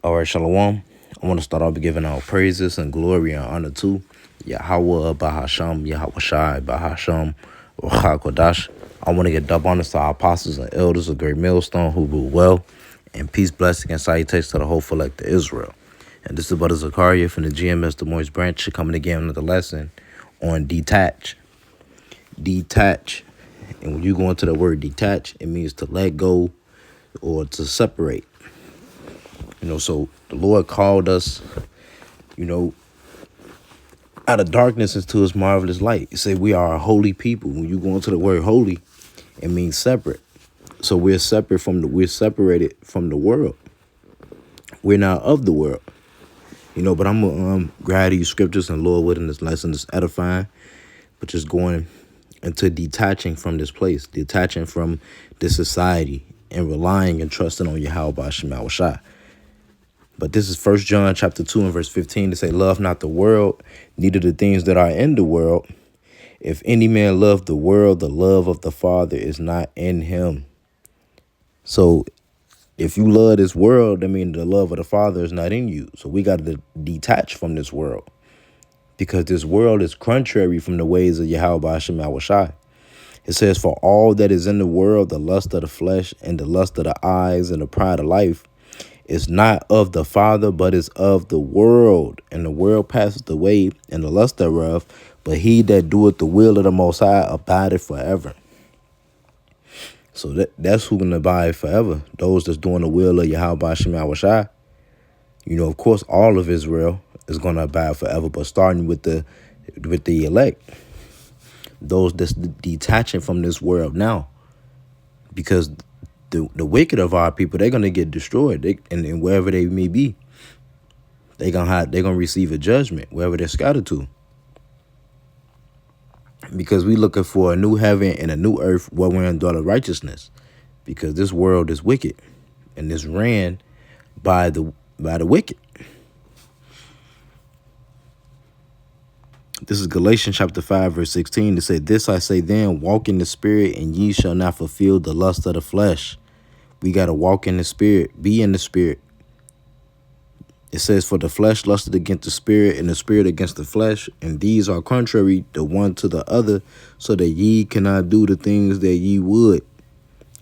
All right, Shalom. I want to start off by giving all praises and glory and honor to Yahweh Bahasham, Yahweh Shai Bahasham, Kodash. I want to get double honors to our apostles and elders of Great Millstone who rule well, and peace, blessing, and salutations to the whole elect of Israel. And this is Brother Zakaria from the GMS Des Moines branch coming again with the lesson on detach. Detach. And when you go into the word detach, it means to let go or to separate. So the Lord called us, out of darkness into his marvelous light. He said we are a holy people. When you go into the word holy, it means separate. So we're separated from the world. We're not of the world. But I'm gonna grab these scriptures, and Lord willing, this lesson is edifying, but just going into detaching from this place, detaching from this society, and relying and trusting on Yahweh Shema Shai. But this is 1 John chapter 2 and verse 15 to say, love not the world, neither the things that are in the world. If any man love the world, the love of the Father is not in him. So if you love this world, I mean, the love of the Father is not in you. So we got to detach from this world, because this world is contrary from the ways of Yahweh Shema Shai. It says, for all that is in the world, the lust of the flesh and the lust of the eyes and the pride of life, is not of the Father, but is of the world. And the world passeth away, and the lust thereof. But he that doeth the will of the Most High abideth forever. So that's who can abide forever. Those that's doing the will of Yahweh Shema Shai. Of course, all of Israel is going to abide forever, but starting with the elect, those that's detaching from this world now, because the wicked of our people, they're gonna get destroyed. And wherever they may be, they're gonna receive a judgment wherever they're scattered to. Because we looking for a new heaven and a new earth where we're in daughter righteousness. Because this world is wicked, and it's ran by the wicked. This is Galatians chapter 5 verse 16 to say, this I say then, walk in the spirit, and ye shall not fulfill the lust of the flesh. We got to walk in the spirit, be in the spirit. It says, for the flesh lusted against the spirit, and the spirit against the flesh, and these are contrary the one to the other, so that ye cannot do the things that ye would.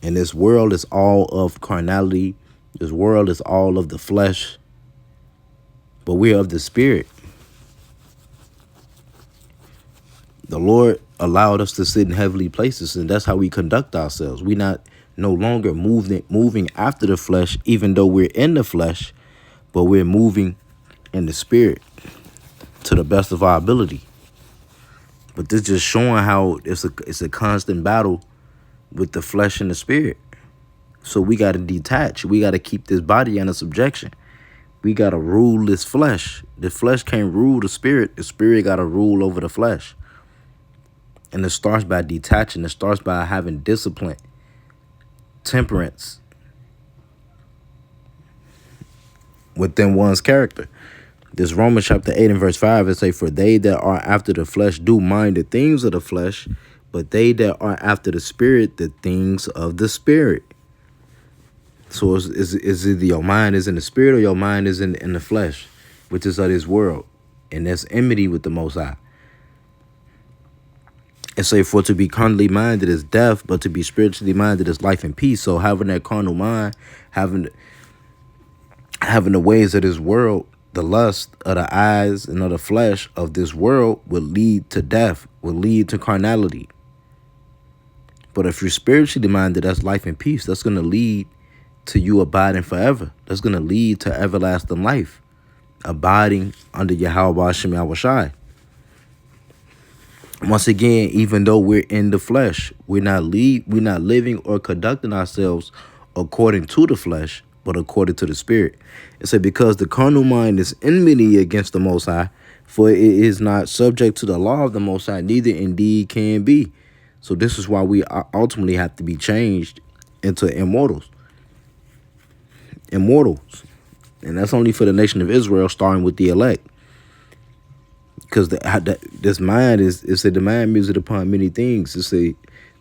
And this world is all of carnality. This world is all of the flesh. But we are of the spirit. The Lord allowed us to sit in heavenly places, and that's how we conduct ourselves. We no longer moving after the flesh, even though we're in the flesh, but we're moving in the spirit to the best of our ability. But this just showing how it's a constant battle with the flesh and the spirit. So we got to detach. We got to keep this body under subjection. We got to rule this flesh. The flesh can't rule the spirit. The spirit got to rule over the flesh. And it starts by detaching. It starts by having discipline, temperance within one's character. This Romans chapter 8 and verse 5, it say, for they that are after the flesh do mind the things of the flesh, but they that are after the spirit, the things of the spirit. So is either your mind is in the spirit, or your mind is in the flesh, which is of this world. And that's enmity with the Most High. And say, for to be carnally minded is death, but to be spiritually minded is life and peace. So having that carnal mind, having the ways of this world, the lust of the eyes and of the flesh of this world will lead to death, will lead to carnality. But if you're spiritually minded, that's life and peace. That's going to lead to you abiding forever. That's going to lead to everlasting life, abiding under Yahweh Shema Shai. Once again, even though we're in the flesh, we're not living or conducting ourselves according to the flesh, but according to the spirit. It said, because the carnal mind is enmity against the Most High, for it is not subject to the law of the Most High, neither indeed can be. So this is why we ultimately have to be changed into immortals. And that's only for the nation of Israel, starting with the elect. Because this mind the mind museth upon many things. It say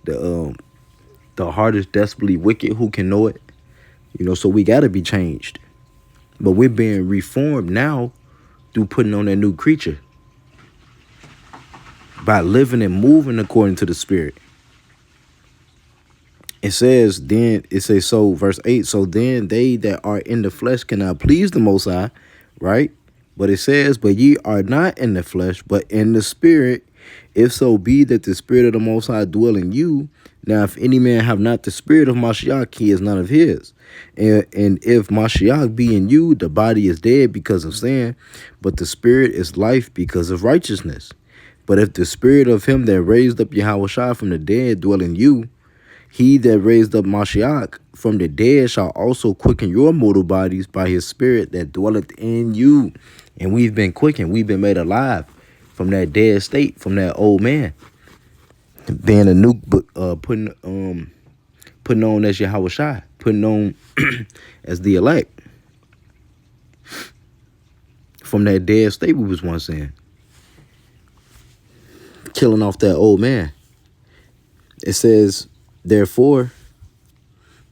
the heart is desperately wicked. Who can know it? So we got to be changed. But we're being reformed now through putting on that new creature by living and moving according to the Spirit. It says, so verse 8, so then they that are in the flesh cannot please the Most High, right? But it says, but ye are not in the flesh, but in the Spirit, if so be that the Spirit of the Most High dwell in you. Now, if any man have not the Spirit of Mashiach, he is none of his. And if Mashiach be in you, the body is dead because of sin, but the Spirit is life because of righteousness. But if the Spirit of him that raised up Yahushua from the dead dwell in you, he that raised up Mashiach from the dead shall also quicken your mortal bodies by his Spirit that dwelleth in you. And we've been quickened. We've been made alive from that dead state, from that old man. Being a new, putting on as Yahushua, putting on as the elect. From that dead state we was once in. Killing off that old man. It says, therefore,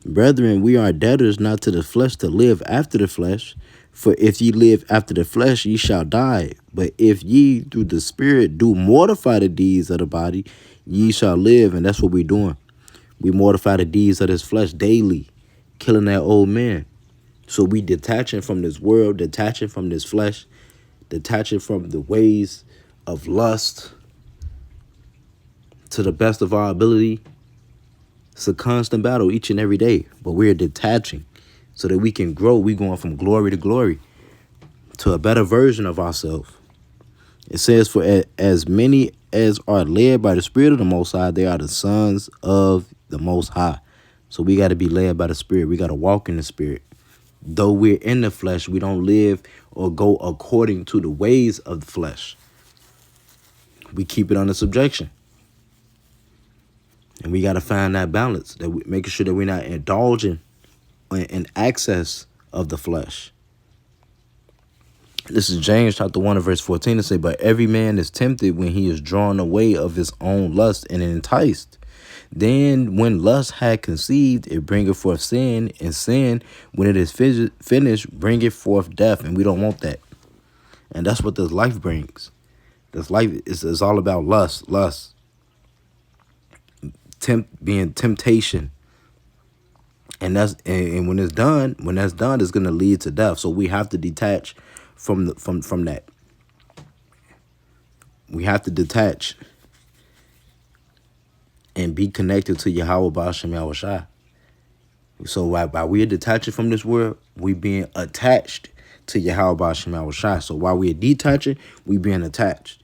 brethren, we are debtors not to the flesh to live after the flesh. For if ye live after the flesh, ye shall die. But if ye through the Spirit do mortify the deeds of the body, ye shall live. And that's what we're doing. We mortify the deeds of this flesh daily, killing that old man. So we detaching from this world, detaching from this flesh, detaching from the ways of lust to the best of our ability. It's a constant battle each and every day, but we're detaching so that we can grow. We're going from glory to glory to a better version of ourselves. It says, for as many as are led by the Spirit of the Most High, they are the sons of the Most High. So we got to be led by the Spirit. We got to walk in the Spirit. Though we're in the flesh, we don't live or go according to the ways of the flesh. We keep it under subjection. And we got to find that balance, that we making sure that we're not indulging in access of the flesh. This is James chapter 1 and verse 14 to say, but every man is tempted when he is drawn away of his own lust and enticed. Then when lust had conceived, it bringeth forth sin, and sin, when it is finished, bringeth forth death. And we don't want that. And that's what this life brings. This life is all about lust, being temptation. And and when it's done, it's going to lead to death. So we have to detach from that. We have to detach and be connected to Yahweh Ba'ashem Yahushua. So while we're detaching from this world, we being attached to Yahweh Ba'ashem Yahushua. So while we're detaching, we being attached.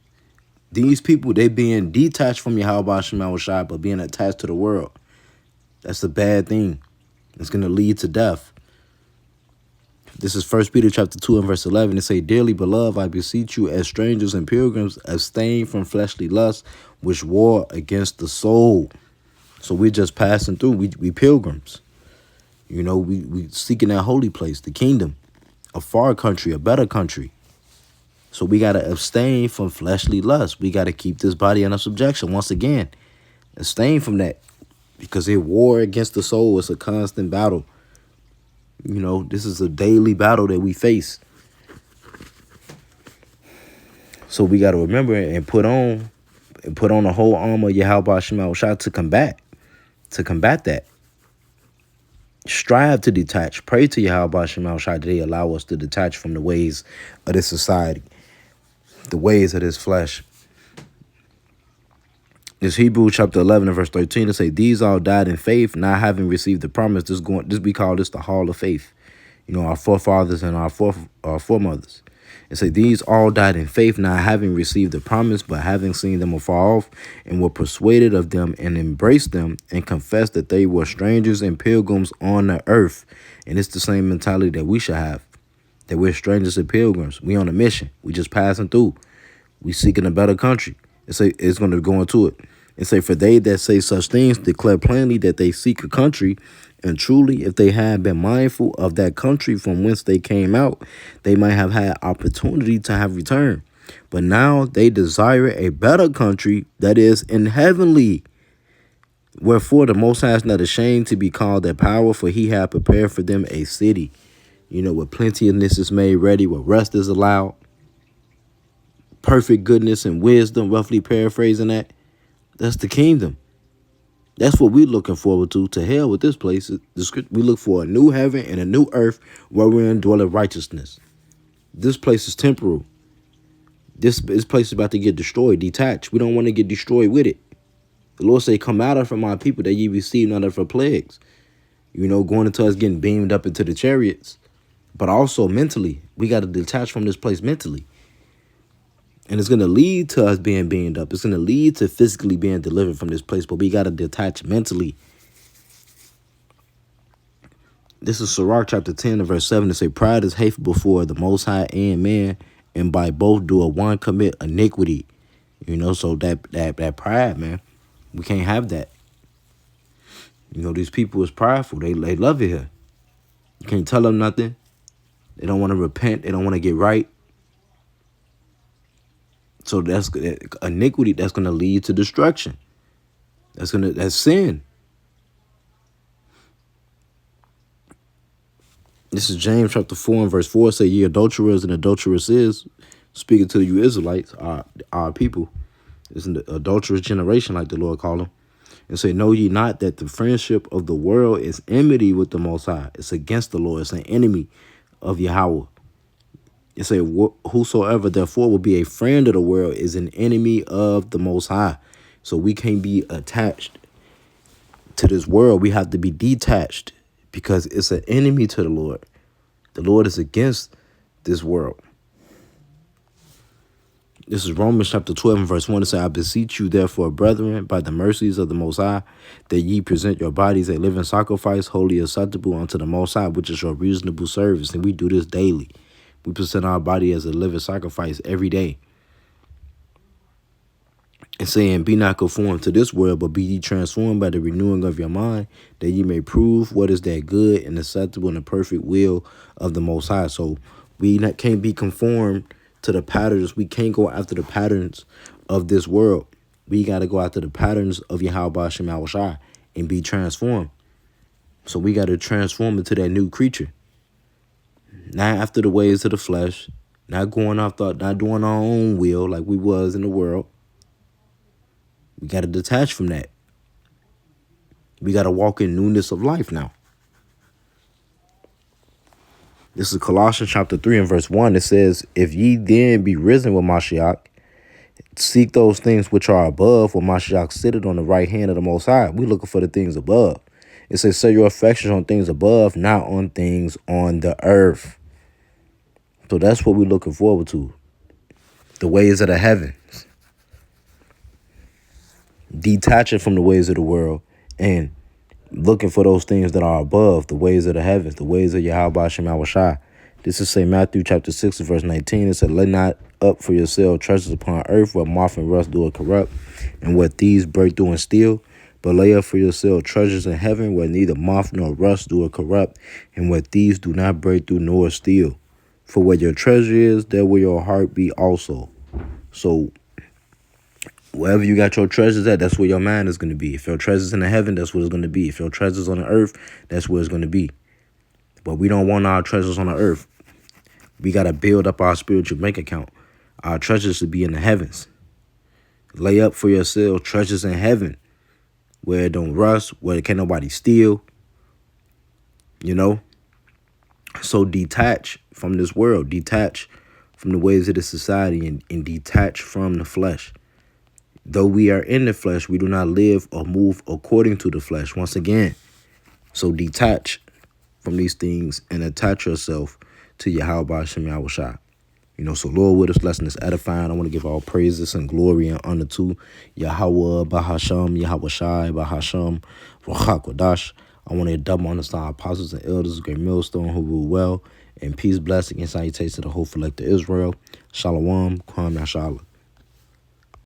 These people, they being detached from Yahweh Ba'ashem Yahushua, but being attached to the world. That's a bad thing. It's going to lead to death. This is 1 Peter chapter 2 and verse 11. It say, dearly beloved, I beseech you as strangers and pilgrims, abstain from fleshly lusts, which war against the soul. So we're just passing through. We pilgrims. You know, we seeking that holy place, the kingdom, a far country, a better country. So we got to abstain from fleshly lust. We got to keep this body under subjection. Once again, abstain from that, because it war against the soul. It's a constant battle. You know, this is a daily battle that we face. So we got to remember and put on the whole armor of Yahweh Ba'ashem Yahushua to combat that. Strive to detach. Pray to Yahweh Ba'ashem Yahushua that He allow us to detach from the ways of this society, the ways of this flesh. This Hebrew chapter 11 and verse 13 to say, these all died in faith, not having received the promise. We call this the hall of faith. You know, our forefathers and our foremothers. It say, these all died in faith, not having received the promise, but having seen them afar off, and were persuaded of them, and embraced them, and confessed that they were strangers and pilgrims on the earth. And it's the same mentality that we should have, that we're strangers and pilgrims. We on a mission. We just passing through. We seeking a better country. It's going to go into it. And say, for they that say such things declare plainly that they seek a country. And truly, if they had been mindful of that country from whence they came out, they might have had opportunity to have returned. But now they desire a better country, that is in heavenly. Wherefore the Most High is not ashamed to be called their power, for He hath prepared for them a city. where plenteousness is made ready, where rest is allowed, perfect goodness and wisdom, roughly paraphrasing that. That's the kingdom. That's what we're looking forward to. To hell with this place. We look for a new heaven and a new earth where we're in dwelling righteousness. This place is temporal. This place is about to get destroyed, detached. We don't want to get destroyed with it. The Lord say, come out of from my people that ye receive none of her plagues. Going into us getting beamed up into the chariots. But also mentally, we got to detach from this place mentally. And it's going to lead to us being beamed up. It's going to lead to physically being delivered from this place. But we got to detach mentally. This is Sirach chapter 10 and verse 7. It say, pride is hateful before the Most High and man, and by both do a one commit iniquity. So that pride, man, we can't have that. These people is prideful. They love it here. You can't tell them nothing. They don't want to repent. They don't want to get right. So that's iniquity. That's going to lead to destruction. That's sin. This is James chapter 4 and verse 4. Say, ye adulterers and adulteresses, speaking to you Israelites, our people. It's an adulterous generation, like the Lord called them. And say, know ye not that the friendship of the world is enmity with the Most High? It's against the Lord. It's an enemy of Yahweh. It say, whosoever therefore will be a friend of the world is an enemy of the Most High. So we can't be attached to this world. We have to be detached because it's an enemy to the Lord. The Lord is against this world. This is Romans chapter 12 and verse 1. It says, I beseech you, therefore, brethren, by the mercies of the Most High, that ye present your bodies a living sacrifice, wholly acceptable unto the Most High, which is your reasonable service. And we do this daily. We present our body as a living sacrifice every day. And saying, be not conformed to this world, but be ye transformed by the renewing of your mind, that ye may prove what is that good and acceptable and the perfect will of the Most High. So we can't be conformed to the patterns. We can't go after the patterns of this world. We got to go after the patterns of Yahweh Shem Yahushua and be transformed. So we got to transform into that new creature. Not after the ways of the flesh, not doing our own will like we was in the world. We got to detach from that. We got to walk in newness of life now. This is Colossians chapter 3 and verse 1. It says, if ye then be risen with Mashiach, seek those things which are above, where Mashiach sitteth on the right hand of the Most High. We looking for the things above. It says, set your affections on things above, not on things on the earth. So that's what we're looking forward to. The ways of the heavens. Detaching from the ways of the world and looking for those things that are above, the ways of the heavens, the ways of Yahweh Shem Yahushua. This is St. Matthew chapter 6 verse 19. It said, lay not up for yourself treasures upon earth, where moth and rust do corrupt, and where thieves break through and steal. But lay up for yourself treasures in heaven, where neither moth nor rust do corrupt, and where thieves do not break through nor steal. For where your treasure is, there will your heart be also. So wherever you got your treasures at, that's where your mind is going to be. If your treasures in the heaven, that's what it's going to be. If your treasures on the earth, that's where it's going to be. But we don't want our treasures on the earth. We got to build up our spiritual bank account. Our treasures should be in the heavens. Lay up for yourself treasures in heaven, where it don't rust, where can't nobody steal. So detach from this world. Detach from the ways of the society and detach from the flesh. Though we are in the flesh, we do not live or move according to the flesh. Once again, so detach from these things and attach yourself to Yahweh Shem Yahushua. So Lord, with this lesson is edifying. I want to give all praises and glory and honor to Yahweh Bahasham, Yahweh Shai Bahasham, Rachakodash. I want to double understand our apostles and elders, great millstone who rule well, and peace, blessing, and salutations to the whole elect of Israel. Shalom, Kwam Yashala.